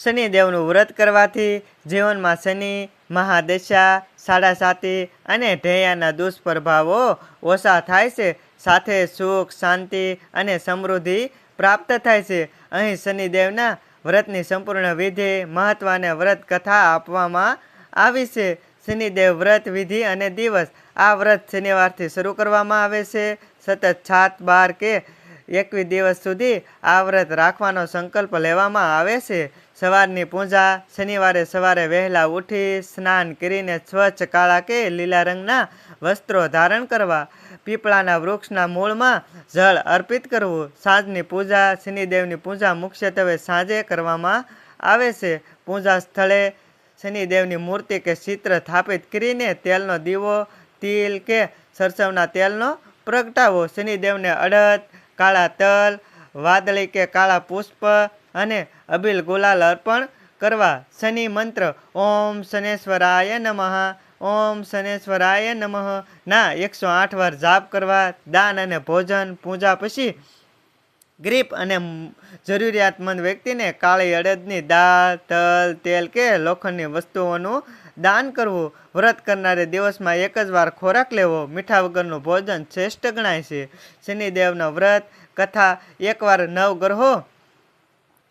શનિદેવનું વ્રત કરવાથી જીવનમાં શનિ, મહાદશા, સાડાસાતી અને ઢૈયાના દુષ્પ્રભાવો ઓછા થાય છે. સાથે સુખ, શાંતિ અને સમૃદ્ધિ પ્રાપ્ત થાય છે. અહીં શનિદેવના વ્રતની સંપૂર્ણ વિધિ, મહત્વ અને વ્રત કથા આપવામાં આવી છે. શનિદેવ વ્રત વિધિ અને દિવસ. આ વ્રત શનિવારથી શરૂ કરવામાં આવે છે. સતત 7, 12 કે 21 દિવસ સુધી આ વ્રત રાખવાનો સંકલ્પ લેવામાં આવે છે. સવારની પૂજા. શનિવારે સવારે વહેલા ઉઠી સ્નાન કરીને સ્વચ્છ કાળા કે લીલા રંગના વસ્ત્રો ધારણ કરવા. પીપળાના વૃક્ષના મૂળમાં જળ અર્પિત કરવું. સાંજની પૂજા. શનિદેવની પૂજા મુખ્યત્વે સાંજે કરવામાં આવે છે. પૂજા સ્થળે શનિદેવની મૂર્તિ કે ચિત્ર સ્થાપિત કરીને તેલનો દીવો, તિલ કે સરસવના તેલનો પ્રગટાવો. શનિદેવને અડદ, કાળા તલ, વાદળી કે કાળા પુષ્પ અને અબીલ ગુલાલ અર્પણ કરવા. શનિ મંત્ર ઓમ શનેશ્વરાય નમઃ, ઓમ શનેશ્વરાય નમઃ ના 108 વાર જાપ કરવા. દાન અને ભોજન. પૂજા પછી ગરીબ અને જરૂરિયાતમંદ વ્યક્તિને કાળી અડદની દાળ, તલ, તેલ કે લોખંડની વસ્તુઓનું દાન કરવું. વ્રત કરનારે દિવસમાં એક જ વાર ખોરાક લેવો. મીઠા વગરનું ભોજન શ્રેષ્ઠ ગણાય છે. શનિદેવનો વ્રત કથા. એકવાર નવગ્રહો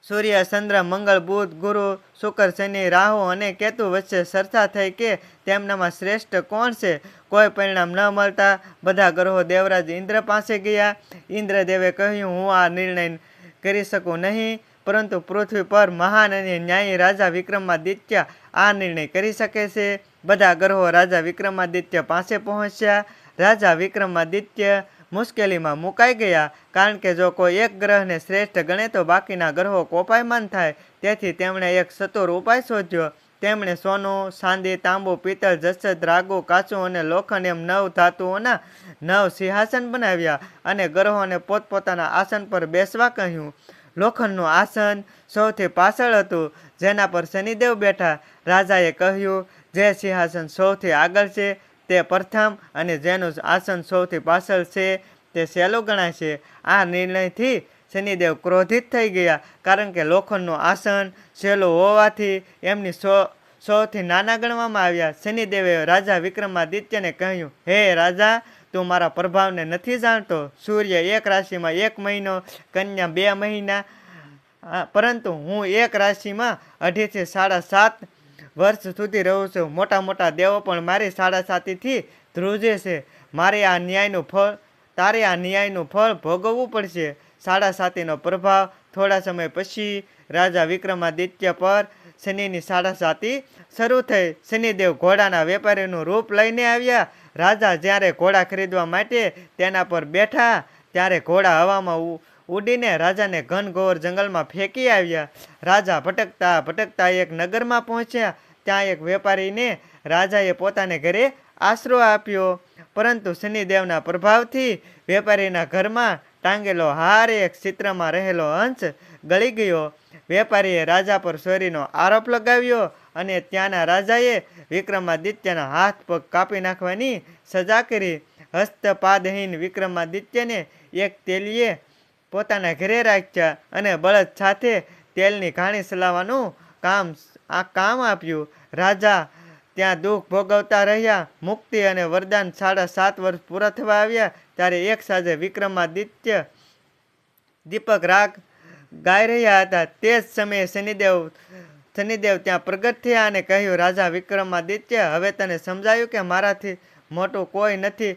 સૂર્ય, ચંદ્ર, મંગળ, બુધ, ગુરુ, શુક્ર, શનિ, રાહુ અને કેતુ વચ્ચે ચર્ચા થઈ કે તેમનામાં શ્રેષ્ઠ કોણ છે. કોઈ પરિણામ ન મળતા બધા ગ્રહો દેવરાજ ઇન્દ્ર પાસે ગયા. ઇન્દ્રદેવે કહ્યું, હું આ નિર્ણય કરી શકું નહીં, પરંતુ પૃથ્વી પર મહાન અને ન્યાયી રાજા વિક્રમાદિત્ય આ નિર્ણય કરી શકે છે. બધા ગ્રહો રાજા વિક્રમાદિત્ય પાસે પહોંચ્યા. રાજા વિક્રમાદિત્ય મુશ્કેલીમાં મુકાઈ ગયા, કારણ કે જો કોઈ એક ગ્રહને શ્રેષ્ઠ ગણે તો બાકીના ગ્રહો કોપાયમાન થાય. તેથી તેમણે એક ચતુર ઉપાય શોધ્યો. તેમણે સોનું, ચાંદી, તાંબુ, પિત્તળ, જસત, રાગુ, કાચું અને લોખંડ એમ 9 ધાતુઓના 9 સિંહાસન બનાવ્યા અને ગ્રહોને પોતપોતાના આસન પર બેસવા કહ્યું. લોખંડનું આસન સૌથી પાછળ હતું, જેના પર શનિદેવ બેઠા. રાજાએ કહ્યું, જે સિંહાસન સૌથી આગળ છે તે પ્રથમ અને જેનું આસન સૌથી પાછળ છે તે સહેલું ગણાય છે. આ નિર્ણયથી શનિદેવ ક્રોધિત થઈ ગયા, કારણ કે લોખંડનું આસન સહેલું હોવાથી એમની સૌથી નાના ગણવામાં આવ્યા. શનિદેવે રાજા વિક્રમાદિત્યને કહ્યું, હે રાજા, તું મારા પ્રભાવને નથી જાણતો. સૂર્ય એક રાશિમાં 1 મહિનો, કન્યા 2 મહિના, પરંતુ હું એક રાશિમાં 2.5 થી 7.5 વર્ષ સુધી રહું છું. મોટા મોટા દેવો પણ મારી સાડાસાતીથી ધ્રુજે છે. તારે આ ન્યાયનું ફળ ભોગવવું પડશે. સાડાસાતીનો પ્રભાવ. થોડા સમય પછી રાજા વિક્રમાદિત્ય પર શનિની સાડાસાતી શરૂ થઈ. શનિદેવ ઘોડાના વેપારીનું રૂપ લઈને આવ્યા. રાજા જ્યારે ઘોડા ખરીદવા માટે તેના પર બેઠા ત્યારે ઘોડા હવામાં ઉડીને રાજાને ઘનઘોર જંગલમાં ફેંકી આવ્યા. રાજા ભટકતા ભટકતા એક નગરમાં પહોંચ્યા. ત્યાં એક વેપારીને રાજાએ પોતાને ઘરે આશરો આપ્યો, પરંતુ શનિદેવના પ્રભાવથી વેપારીના ઘરમાં ટાંગેલો હાર એક ચિત્રમાં રહેલો હંસ ગળી ગયો. વેપારીએ રાજા પર ચોરીનો આરોપ લગાવ્યો અને ત્યાંના રાજાએ વિક્રમાદિત્યના હાથ પગ કાપી નાખવાની સજા કરી. હસ્તપાદહીન વિક્રમાદિત્યને એક તેલીએ પોતાના ઘરે રાખ્યા અને બળદ સાથે તેલની ઘાણી ચલાવવાનું કામ આપ્યું. રાજા ત્યાં દુઃખ ભોગવતા રહ્યા. મુક્તિ અને વરદાન. 7.5 વર્ષ પૂરા થવા આવ્યા ત્યારે એક સાંજે વિક્રમાદિત્ય દીપક રાગ ગાઈ રહ્યા હતા. તે જ સમયે શનિદેવ ત્યાં પ્રગટ થયા અને કહ્યું, રાજા વિક્રમાદિત્ય, હવે તને સમજાયું કે મારાથી મોટું કોઈ નથી.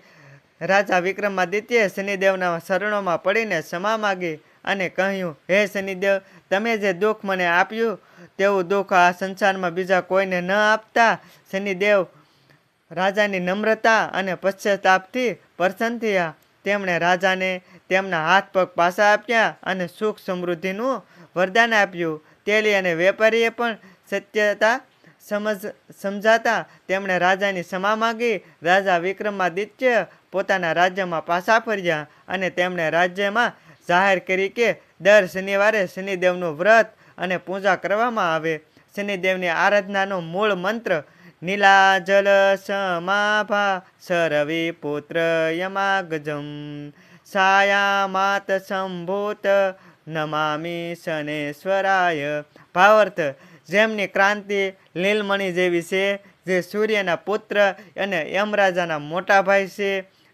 રાજા વિક્રમાદિત્યએ શનિદેવના શરણોમાં પડીને ક્ષમા માગી અને કહ્યું, હે શનિદેવ, તમે જે દુઃખ મને આપ્યું તેવું દુઃખ આ સંસારમાં બીજા કોઈને ન આપતા. શનિદેવ રાજાની નમ્રતા અને પશ્ચાતાપથી પ્રસન્ન થયા. તેમણે રાજાને તેમના હાથ પગ પાછા આપ્યા અને સુખ સમૃદ્ધિનું વરદાન આપ્યું. તેલી અને વેપારીએ પણ સત્યતા સમજાતા તેમણે રાજાની ક્ષમા માગી. રાજા વિક્રમાદિત્ય પોતાના રાજ્યમાં પાછા ફર્યા અને તેમણે રાજ્યમાં જાહેર કરી કે દર શનિવારે શનિદેવનું વ્રત અને પૂજા કરવામાં આવે. શનિદેવની આરાધનાનો મૂળ મંત્ર નીલાજલ સમાભા સરવી પુત્ર યમાગજમ સાયા માત સંભૂત નમામિ શનેશ્વરાય. ભાવાર્થ, જેમની ક્રાંતિ લીલમણી જેવી છે, જે સૂર્યના પુત્ર અને યમરાજાના મોટા ભાઈ છે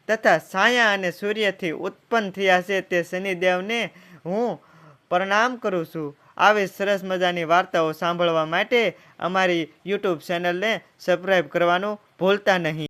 તથા છાયા અને સૂર્યથી ઉત્પન્ન થયા છે, તે શનિદેવને હું પ્રણામ કરું છું. આવી સરસ મજાની વાર્તાઓ સાંભળવા માટે અમારી યુટ્યુબ ચેનલને સબસ્ક્રાઈબ કરવાનું ભૂલતા નહીં.